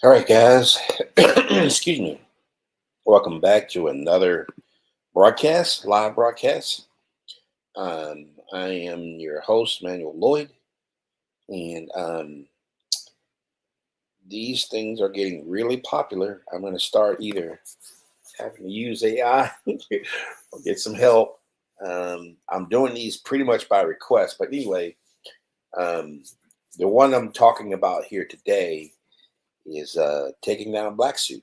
All right, guys. Excuse me. Welcome back to another broadcast, live broadcast. I am your host, Manuel Lloyd, and these things are getting really popular. I'm going to start either having to use AI or get some help. I'm doing these pretty much by request, but anyway, the one I'm talking about here today is taking down BlackSuit.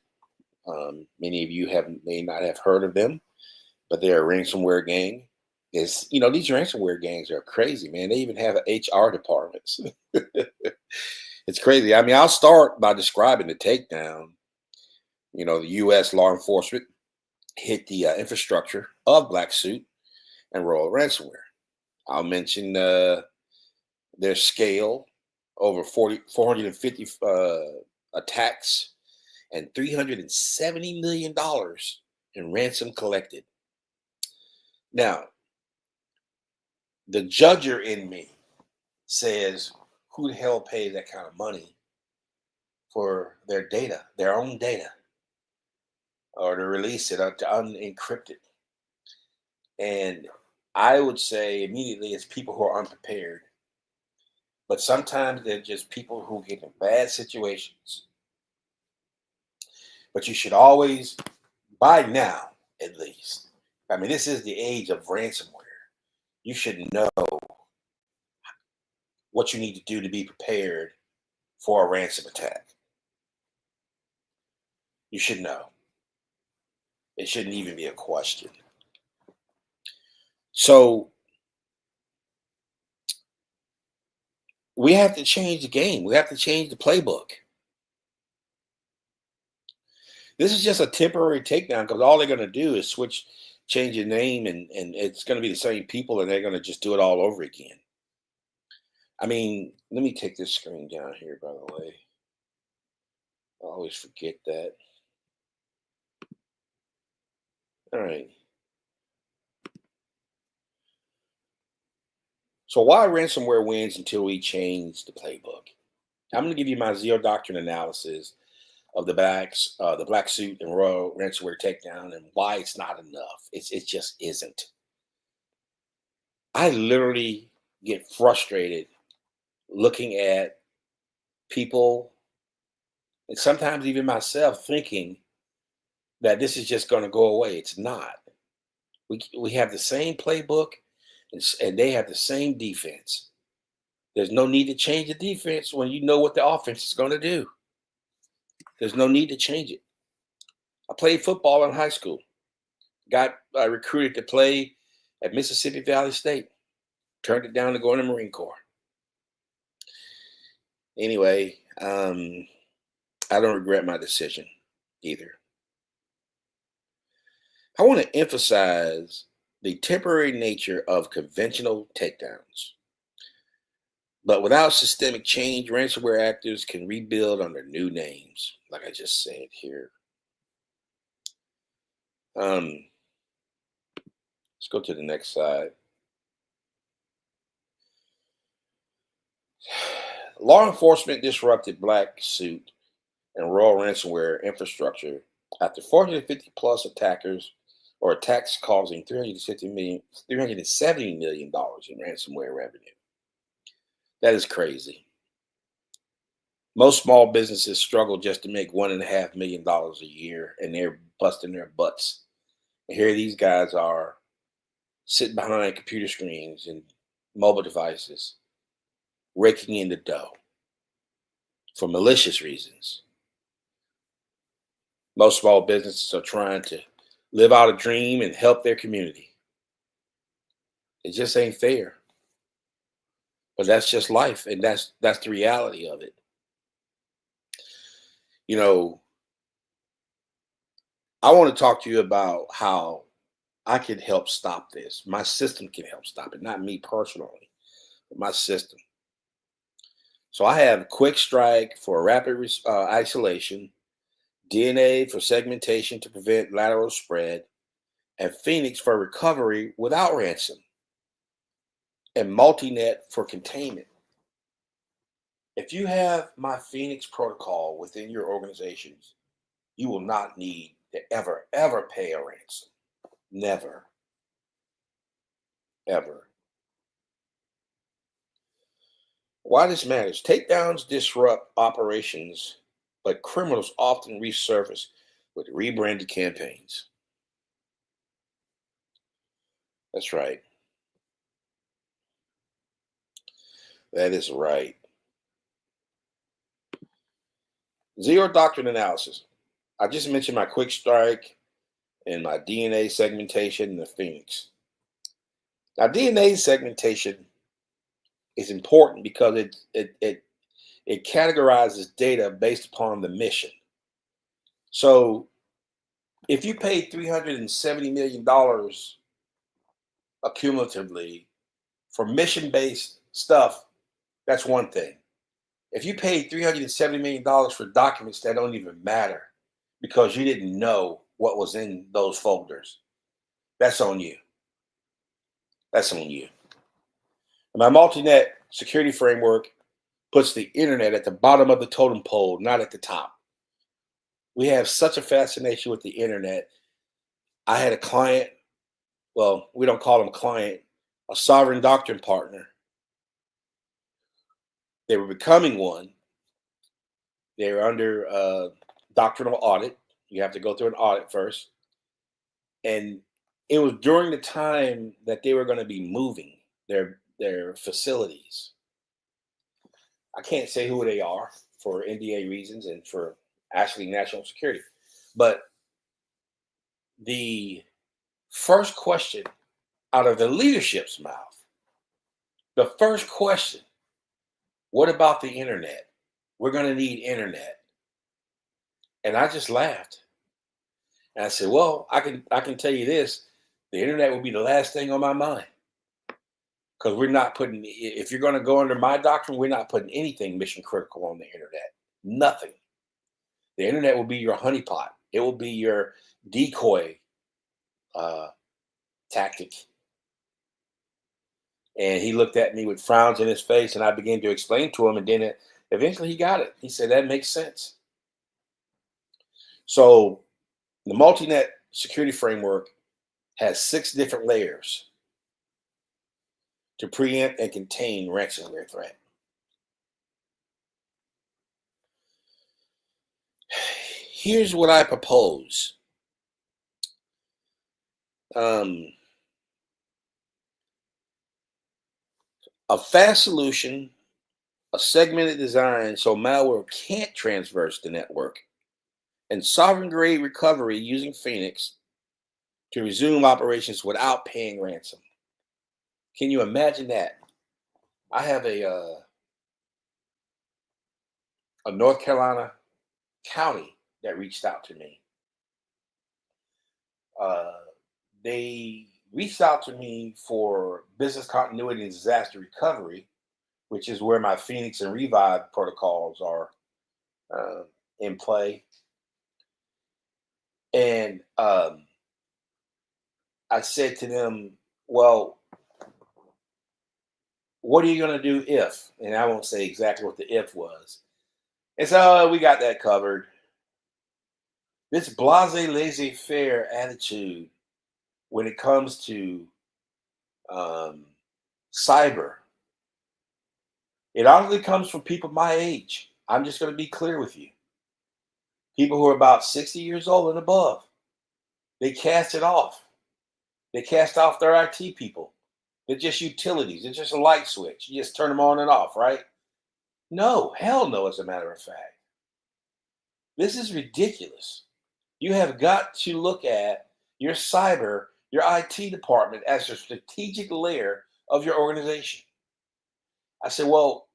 Many of you may not have heard of them, but they're a ransomware gang. These ransomware gangs are crazy, man. They even have HR departments. It's crazy. I mean, I'll start by describing the takedown. The U.S. law enforcement hit the infrastructure of BlackSuit and Royal ransomware. I'll mention their scale, over 450 attacks, and $370 million in ransom collected. Now, the judger in me says, who the hell pays that kind of money for their data, their own data, or to release it or to unencrypt it? And I would say immediately it's people who are unprepared. But sometimes they're just people who get in bad situations. But you should always, by now at least, I mean, this is the age of ransomware. You should know what you need to do to be prepared for a ransom attack. You should know. It shouldn't even be a question. So we have to change the game. We have to change the playbook. This is just a temporary takedown because all they're going to do is change your name, and it's going to be the same people, and they're going to just do it all over again. I mean, let me take this screen down here, by the way. I always forget that. All right. So why ransomware wins until we change the playbook? I'm going to give you my Zero Doctrine analysis of the BlackSuit and Royal ransomware takedown and why it's not enough. It just isn't. I literally get frustrated looking at people, and sometimes even myself, thinking that this is just going to go away. It's not. We have the same playbook, and they have the same defense. There's no need to change the defense when you know what the offense is going to do. There's no need to change it. I played football in high school. Got recruited to play at Mississippi Valley State. Turned it down to go in the Marine Corps. Anyway, I don't regret my decision either. I want to emphasize the temporary nature of conventional takedowns. But without systemic change, ransomware actors can rebuild under new names, like I just said here. Let's go to the next slide. Law enforcement disrupted BlackSuit and Royal ransomware infrastructure after 450 plus attacks causing $370 million in ransomware revenue. That is crazy. Most small businesses struggle just to make $1.5 million a year, and they're busting their butts. And here these guys are sitting behind computer screens and mobile devices, raking in the dough for malicious reasons. Most small businesses are trying to live out a dream and help their community. It just ain't fair. But that's just life, and that's the reality of it. You know, I want to talk to you about how I can help stop this. My system can help stop it, not me personally, but my system. So I have QuickStrike for rapid isolation, DNA for segmentation to prevent lateral spread, and Phoenix for recovery without ransom, and multinet for containment. If you have my Phoenix protocol within your organizations, you will not need to ever pay a ransom. Never. Ever. Why this matters? Takedowns disrupt operations, but criminals often resurface with rebranded campaigns. That's right. That is right. Zero Doctrine analysis. I just mentioned my QuickStrike and my DNA segmentation in the Phoenix. Now, DNA segmentation is important because it categorizes data based upon the mission. So if you pay $370 million accumulatively for mission-based stuff, that's one thing. If you paid $370 million for documents that don't even matter because you didn't know what was in those folders, that's on you. That's on you. My multi-net security framework puts the internet at the bottom of the totem pole, not at the top. We have such a fascination with the internet. I had a client, well, we don't call him client, a sovereign doctrine partner. They were becoming one. They were under doctrinal audit. You have to go through an audit first. And it was during the time that they were going to be moving their facilities. I can't say who they are for NDA reasons and for actually national security. But the first question out of the leadership's mouth, the first question, what about the internet? We're going to need internet. And I just laughed. And I said, well, I can tell you this, the internet will be the last thing on my mind. Because we're not putting, if you're going to go under my doctrine, we're not putting anything mission critical on the internet. Nothing. The internet will be your honeypot. It will be your decoy tactic. And he looked at me with frowns in his face, and I began to explain to him, and then eventually he got it. He said, that makes sense. So the multi-net security framework has 6 different layers to preempt and contain ransomware threat. Here's what I propose. A fast solution, a segmented design so malware can't traverse the network, and sovereign grade recovery using Phoenix to resume operations without paying ransom. Can you imagine that? I have a North Carolina county that reached out to me. They reached out to me for business continuity and disaster recovery, which is where my Phoenix and Revive protocols are in play. And I said to them, well, what are you going to do if? And I won't say exactly what the if was. And so we got that covered. This blasé, laissez-faire attitude when it comes to cyber, it honestly comes from people my age. I'm just going to be clear with you. People who are about 60 years old and above. They cast it off. They cast off their IT people. They're just utilities. They're just a light switch. You just turn them on and off, right? No, hell no, as a matter of fact. This is ridiculous. You have got to look at your cyber, your IT department as a strategic layer of your organization. I said, well,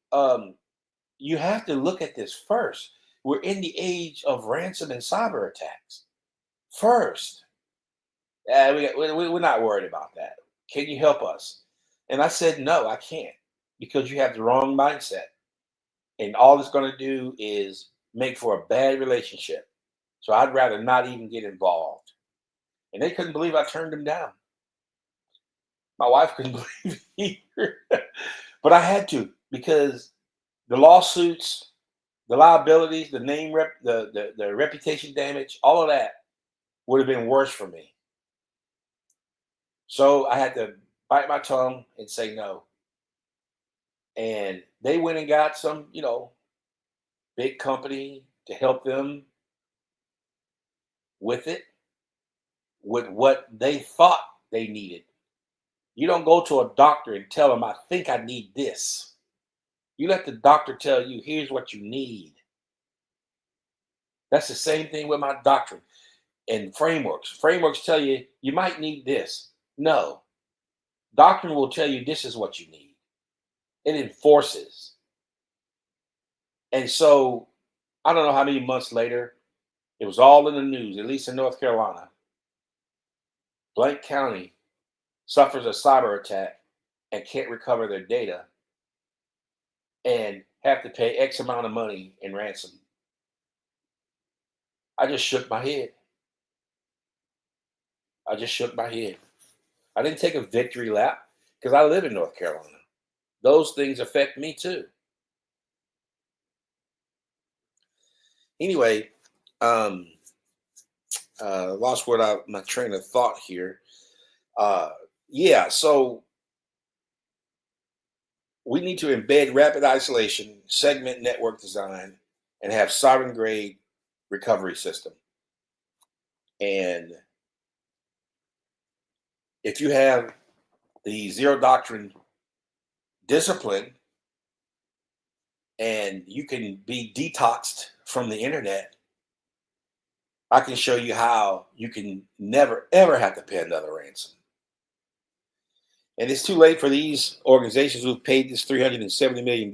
you have to look at this first. We're in the age of ransom and cyber attacks. First, we're not worried about that. Can you help us? And I said, no, I can't, because you have the wrong mindset. And all it's going to do is make for a bad relationship. So I'd rather not even get involved. And they couldn't believe I turned them down. My wife couldn't believe it either. But I had to, because the lawsuits, the liabilities, the name the reputation damage, all of that would have been worse for me. So I had to bite my tongue and say no. And they went and got some, big company to help them with it, with what they thought they needed. You don't go to a doctor and tell them, I think I need this. You let the doctor tell you, here's what you need. That's the same thing with my doctrine and frameworks. Frameworks tell you, you might need this. No. Doctrine will tell you, this is what you need. It enforces. And so, I don't know how many months later, it was all in the news, at least in North Carolina. Blank County suffers a cyber attack and can't recover their data and have to pay X amount of money in ransom. I just shook my head. I didn't take a victory lap because I live in North Carolina. Those things affect me too. Anyway, lost my train of thought here. So we need to embed rapid isolation, segment network design, and have sovereign grade recovery system. And if you have the Zero Doctrine discipline and you can be detoxed from the internet, I can show you how you can never, ever have to pay another ransom. And it's too late for these organizations who've paid this $370 million.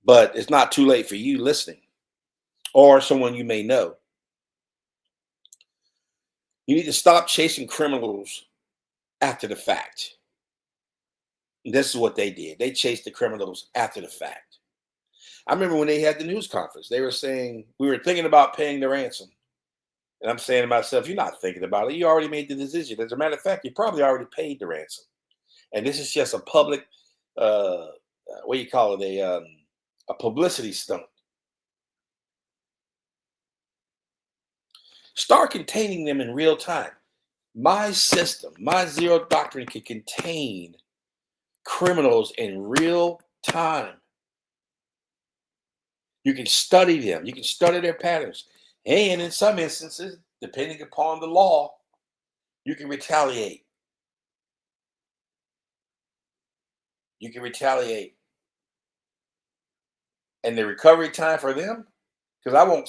But it's not too late for you listening or someone you may know. You need to stop chasing criminals after the fact. And this is what they did. They chased the criminals after the fact. I remember when they had the news conference, they were saying, we were thinking about paying the ransom. And I'm saying to myself, you're not thinking about it. You already made the decision. As a matter of fact, you probably already paid the ransom. And this is just a public, what do you call it? A publicity stunt. Start containing them in real time. My system, my Zero Doctrine can contain criminals in real time. You can study them. You can study their patterns. And in some instances, depending upon the law, you can retaliate. And the recovery time for them, because I won't,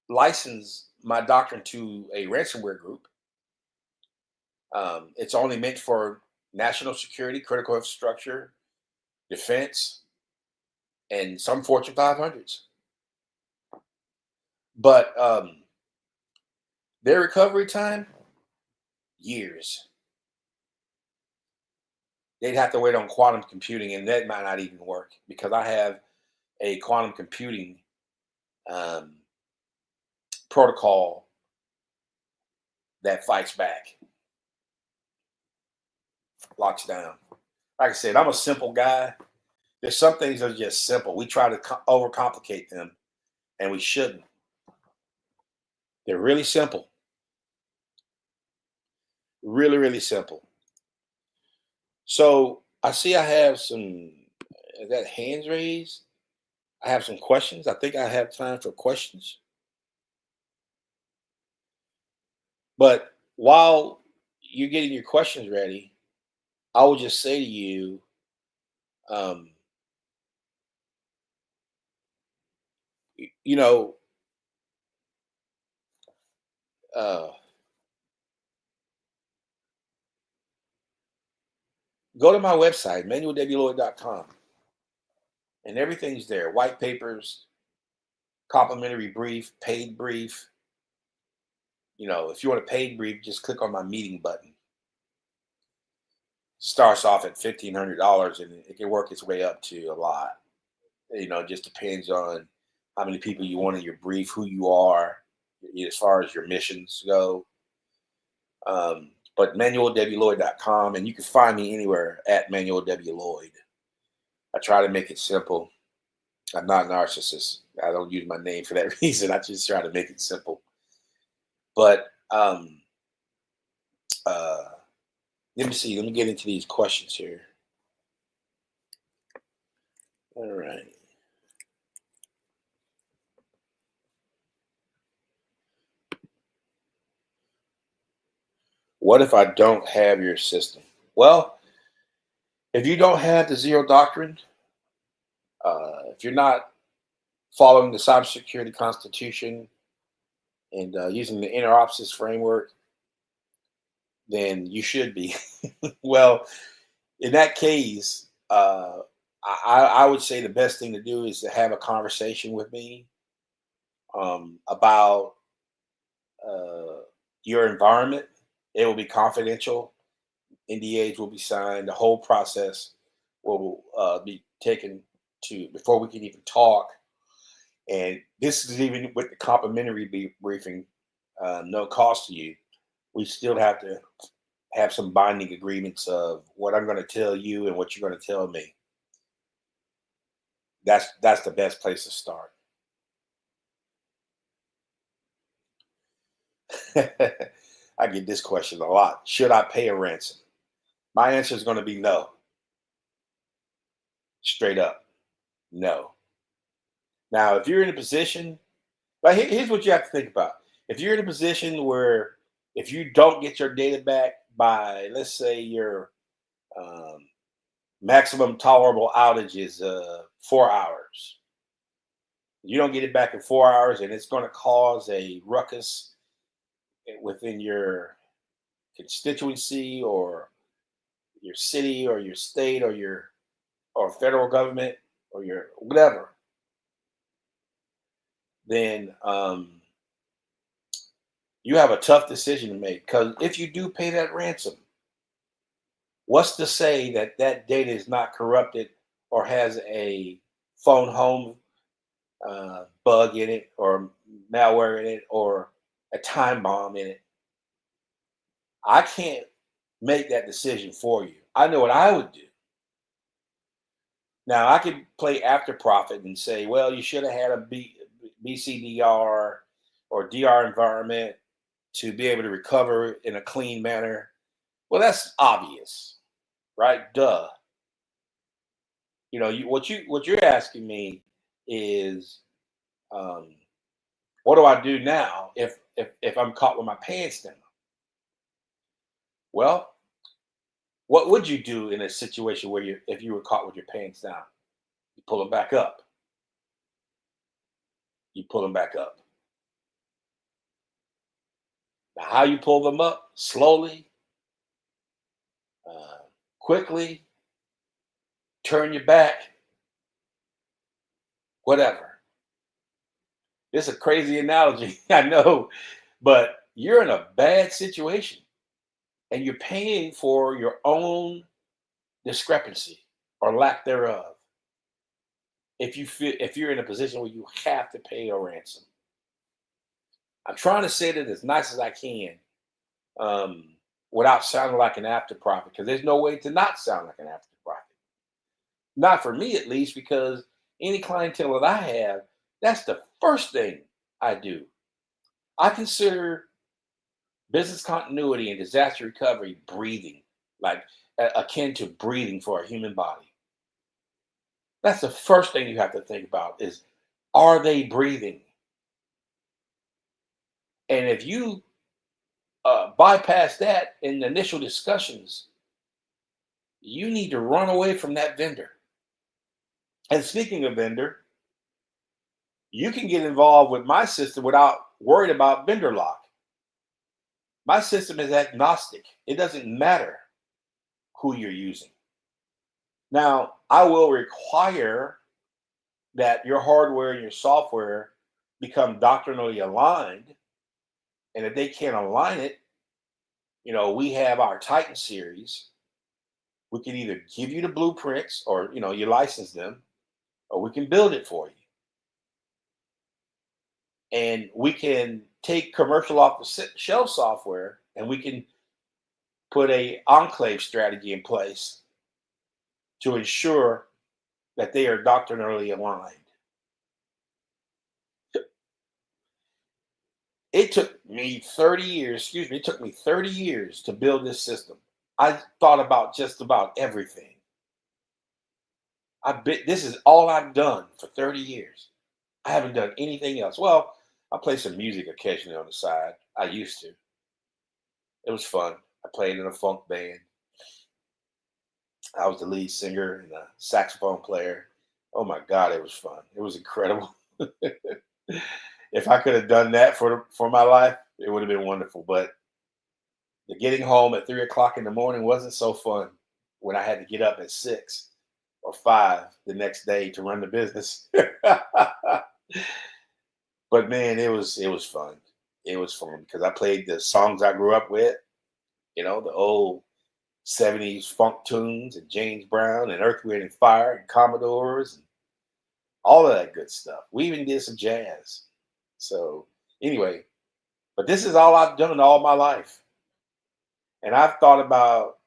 license my doctrine to a ransomware group. It's only meant for national security, critical infrastructure, defense, and some Fortune 500s. But their recovery time, years. They'd have to wait on quantum computing, and that might not even work because I have a quantum computing protocol that fights back, locks down. Like I said, I'm a simple guy. There's some things that are just simple. We try to overcomplicate them, and we shouldn't. They're really simple. Really, really simple. So I see I have some, is that hands raised? I have some questions. I think I have time for questions. But while you're getting your questions ready, I will just say to you, um, you know, Go to my website, manuelwlloyd.com, and everything's there. White papers, complimentary brief, paid brief. If you want a paid brief, just click on my meeting button. Starts off at $1,500, and it can work its way up to a lot. It just depends on how many people you want in your brief, who you are, as far as your missions go. But manuelwlloyd.com, and you can find me anywhere at Manuel W. Lloyd. I try to make it simple. I'm not a narcissist. I don't use my name for that reason. I just try to make it simple. But let me see. Let me get into these questions here. All right. What if I don't have your system? Well, if you don't have the Zero Doctrine, if you're not following the cybersecurity constitution and using the interopsis framework, then you should be. Well, in that case, I would say the best thing to do is to have a conversation with me about your environment. It will be confidential. NDAs will be signed. The whole process will be taken to before we can even talk. And this is even with the complimentary briefing, no cost to you. We still have to have some binding agreements of what I'm going to tell you and what you're going to tell me. That's the best place to start. I get this question a lot. Should I pay a ransom? My answer is going to be no. Straight up, no. Now, if you're in a position, but here's what you have to think about. If you're in a position where if you don't get your data back by, let's say, your maximum tolerable outage is 4 hours, you don't get it back in 4 hours, and it's going to cause a ruckus within your constituency or your city or your state or federal government or your whatever, then you have a tough decision to make. Because if you do pay that ransom, what's to say that that data is not corrupted or has a phone home bug in it or malware in it or a time bomb in it? I can't make that decision for you. I know what I would do. Now, I could play after profit and say, well, you should have had a BCDR or DR environment to be able to recover in a clean manner. Well, that's obvious, right? Duh. What you're asking me is, what do I do now if I'm caught with my pants down? Well, what would you do in a situation where if you were caught with your pants down? You pull them back up. You pull them back up. Now, how you pull them up? Slowly, quickly, turn your back, whatever. It's a crazy analogy, I know, but you're in a bad situation and you're paying for your own discrepancy or lack thereof. If you're in a position where you have to pay a ransom, I'm trying to say that as nice as I can, without sounding like an after prophet, because there's no way to not sound like an after prophet. Not for me, at least, because any clientele that I have, that's the first thing I do. I consider business continuity and disaster recovery breathing, like akin to breathing for a human body. That's the first thing you have to think about is, are they breathing? And if you bypass that in the initial discussions, you need to run away from that vendor. And speaking of vendor, you can get involved with my system without worrying about vendor lock. My system is agnostic. It doesn't matter who you're using. Now, I will require that your hardware and your software become doctrinally aligned. And if they can't align it, we have our Titan series. We can either give you the blueprints or, you license them, or we can build it for you. And we can take commercial off the shelf software and we can put a enclave strategy in place to ensure that they are doctrinally aligned. It took me 30 years, it took me 30 years to build this system. I thought about just about everything. This is all I've done for 30 years. I haven't done anything else. Well, I play some music occasionally on the side. I used to. It was fun. I played in a funk band. I was the lead singer and a saxophone player. Oh my God, it was fun. It was incredible. If I could have done that for my life, it would have been wonderful. But the getting home at 3 o'clock in the morning wasn't so fun when I had to get up at 6 or 5 the next day to run the business. But man, it was fun. It was fun because I played the songs I grew up with, the old 70s funk tunes and James Brown and Earth, Wind and Fire and Commodores and all of that good stuff. We even did some jazz. So anyway, but this is all I've done all my life. And I've thought about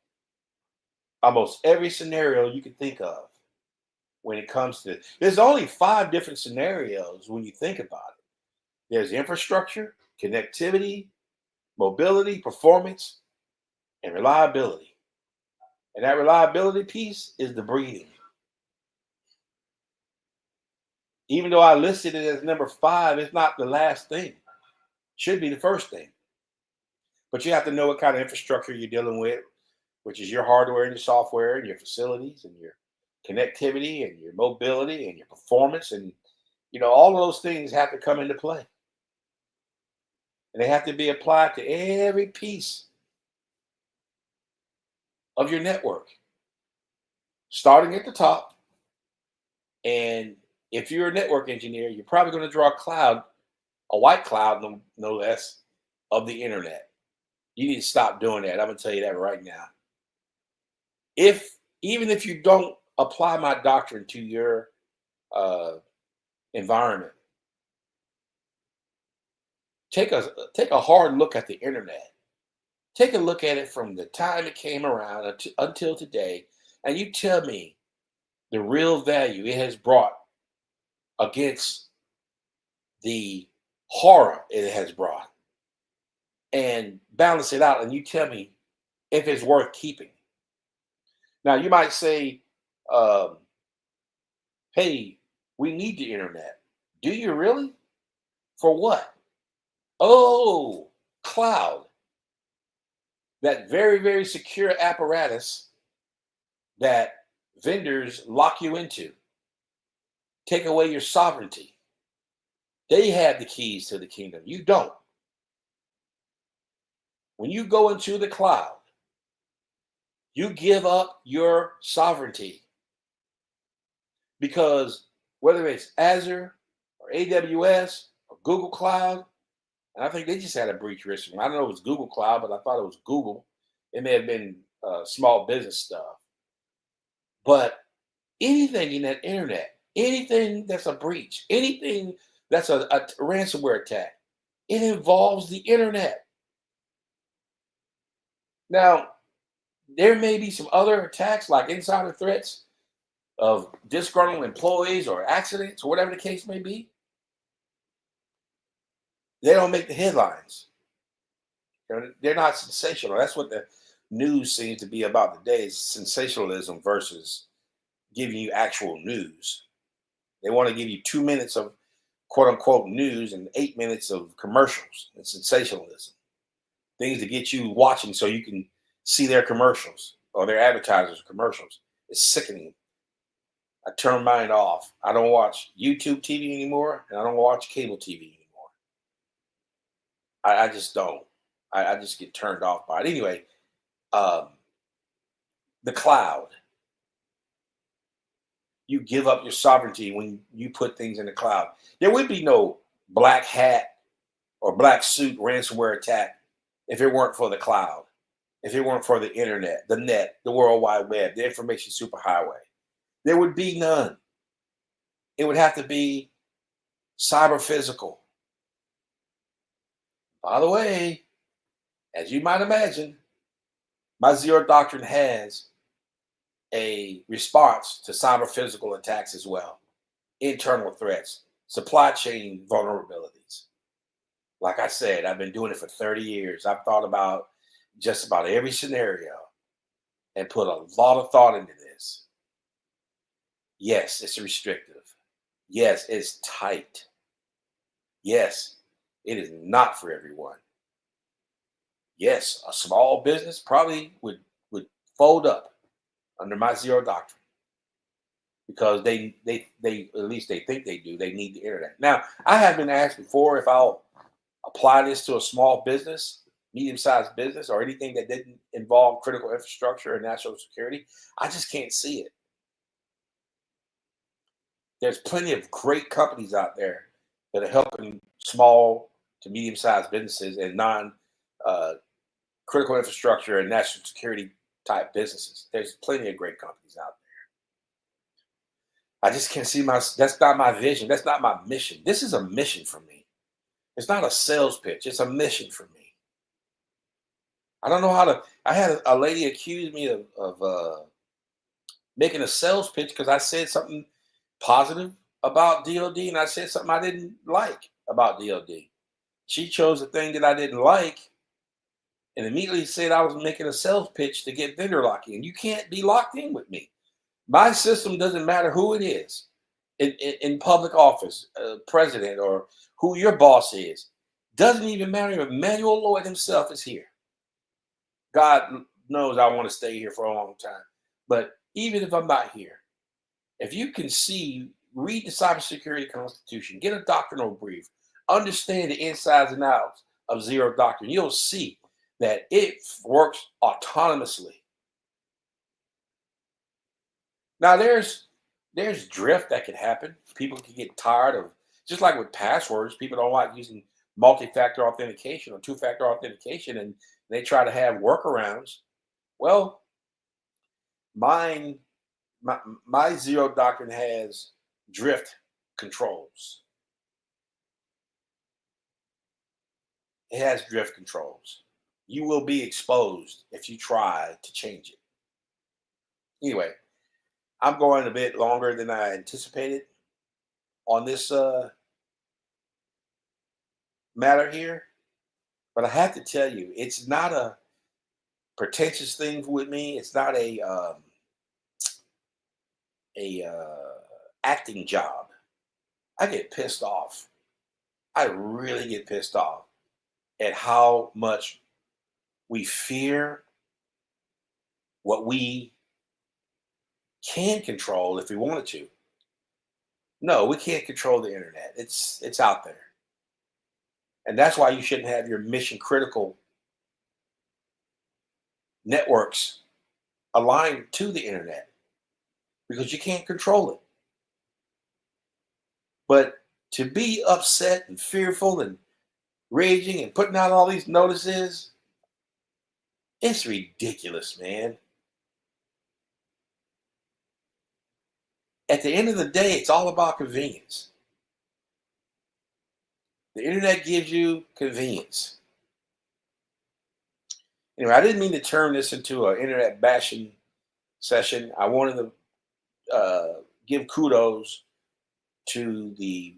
almost every scenario you can think of when it comes to, there's only 5 different scenarios when you think about it. There's infrastructure, connectivity, mobility, performance, and reliability. And that reliability piece is the breathing. Even though I listed it as number 5, it's not the last thing. Should be the first thing. But you have to know what kind of infrastructure you're dealing with, which is your hardware and your software and your facilities and your connectivity and your mobility and your performance. And, all of those things have to come into play. And they have to be applied to every piece of your network, starting at the top. And if you're a network engineer, you're probably going to draw a white cloud, no less, of the internet. You need to stop doing that. I'm going to tell you that right now. Even if you don't apply my doctrine to your environment, take a hard look at the internet. Take a look at it from the time it came around until today, and you tell me the real value it has brought against the horror it has brought, and balance it out, and you tell me if it's worth keeping. Now, you might say, hey, we need the internet. Do you really? For what? Oh, cloud. That very, very secure apparatus that vendors lock you into. Take away your sovereignty. They have the keys to the kingdom. You don't. When you go into the cloud, you give up your sovereignty. Because whether it's Azure or AWS or Google Cloud, and I think they just had a breach recently. I don't know if it was Google Cloud, but I thought it was Google. It may have been small business stuff. But anything in that internet, anything that's a breach, anything that's a ransomware attack, it involves the internet. Now, there may be some other attacks like insider threats of disgruntled employees or accidents or whatever the case may be. They don't make the headlines. They're not sensational. That's what the news seems to be about today, is sensationalism versus giving you actual news. They want to give you 2 minutes of quote unquote news and 8 minutes of commercials and sensationalism. Things to get you watching so you can see their commercials or their advertisers' commercials. It's sickening. I turn mine off. I don't watch YouTube TV anymore, and I don't watch cable TV anymore. I just don't. I just get turned off by it. Anyway, um, the cloud. You give up your sovereignty when you put things in the cloud. There would be no black hat or black suit ransomware attack if it weren't for the cloud, if it weren't for the internet, the net, the World Wide Web, the information superhighway. There would be none. It would have to be cyber physical. By the way, as you might imagine, my Zero Doctrine has a response to cyber physical attacks as well, internal threats, supply chain vulnerabilities. Like I said, I've been doing it for 30 years. I've thought about just about every scenario and put a lot of thought into this. Yes, it's restrictive. Yes, it's tight. Yes, it is not for everyone. Yes, a small business probably would fold up under my Zero Doctrine because they at least they think they do. They need the internet. Now, I have been asked before if I'll apply this to a small business, medium-sized business, or anything that didn't involve critical infrastructure and national security. I just can't see it. There's plenty of great companies out there that are helping small to medium-sized businesses and non-critical infrastructure and national security type businesses. There's plenty of great companies out there. I just can't see that's not my vision. That's not my mission. This is a mission for me. It's not a sales pitch. It's a mission for me. I don't know how to. I had a lady accuse me of making a sales pitch because I said something positive about DOD and I said something I didn't like about DOD. She chose the thing that I didn't like and immediately said I was making a sales pitch to get vendor lock-in. You can't be locked in with me. My system doesn't matter who it is in public office, president, or who your boss is. Doesn't even matter if Manuel Lloyd himself is here. God knows I want to stay here for a long time. But even if I'm not here, if you can see, read the Cybersecurity Constitution, get a doctrinal brief, understand the insides and outs of Zero Doctrine, you'll see that it works autonomously. Now, there's drift that can happen. People can get tired of, just like with passwords, people don't like using multi-factor authentication or two-factor authentication, and they try to have workarounds. Well, my Zero Doctrine has drift controls. It has drift controls. You will be exposed if you try to change it. Anyway, I'm going a bit longer than I anticipated on this matter here, but I have to tell you, it's not a pretentious thing with me. It's not a acting job. I get pissed off. I really get pissed off at how much we fear what we can control if we wanted to. No, we can't control the internet. It's out there. And that's why you shouldn't have your mission critical networks aligned to the internet because you can't control it. But to be upset and fearful and raging and putting out all these notices, it's ridiculous, man. At the end of the day, it's all about convenience. The internet gives you convenience. Anyway, I didn't mean to turn this into an internet bashing session. I wanted to give kudos to the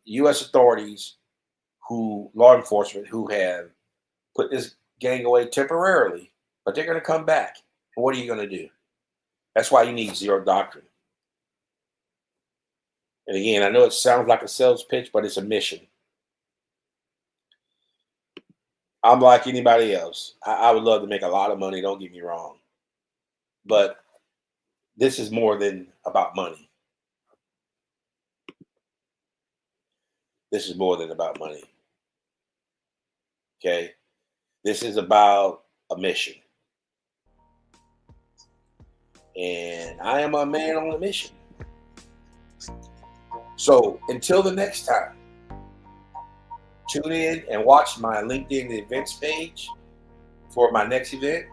U.S. authorities, law enforcement, who have put this gang away temporarily, but they're going to come back. And what are you going to do? That's why you need Zero Doctrine. And again, I know it sounds like a sales pitch, but it's a mission. I'm like anybody else. I would love to make a lot of money, don't get me wrong. But this is more than about money. This is more than about money. Okay? This is about a mission. And I am a man on a mission. So until the next time, tune in and watch my LinkedIn events page for my next event.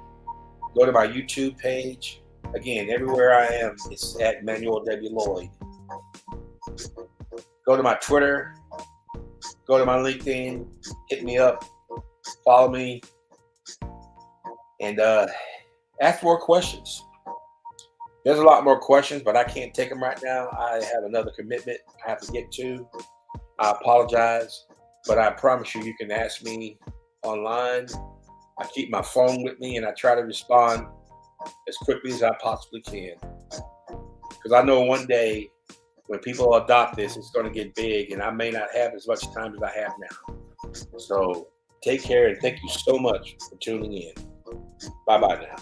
Go to my YouTube page. Again, everywhere I am, it's at Manuel W. Lloyd. Go to my Twitter. Go to my LinkedIn. Hit me up. Follow me. And ask more questions. There's a lot more questions, but I can't take them right now. I have another commitment I have to get to. I apologize, but I promise you can ask me online. I keep my phone with me, and I try to respond as quickly as I possibly can. Because I know one day when people adopt this, it's going to get big, and I may not have as much time as I have now. So take care, and thank you so much for tuning in. Bye-bye now.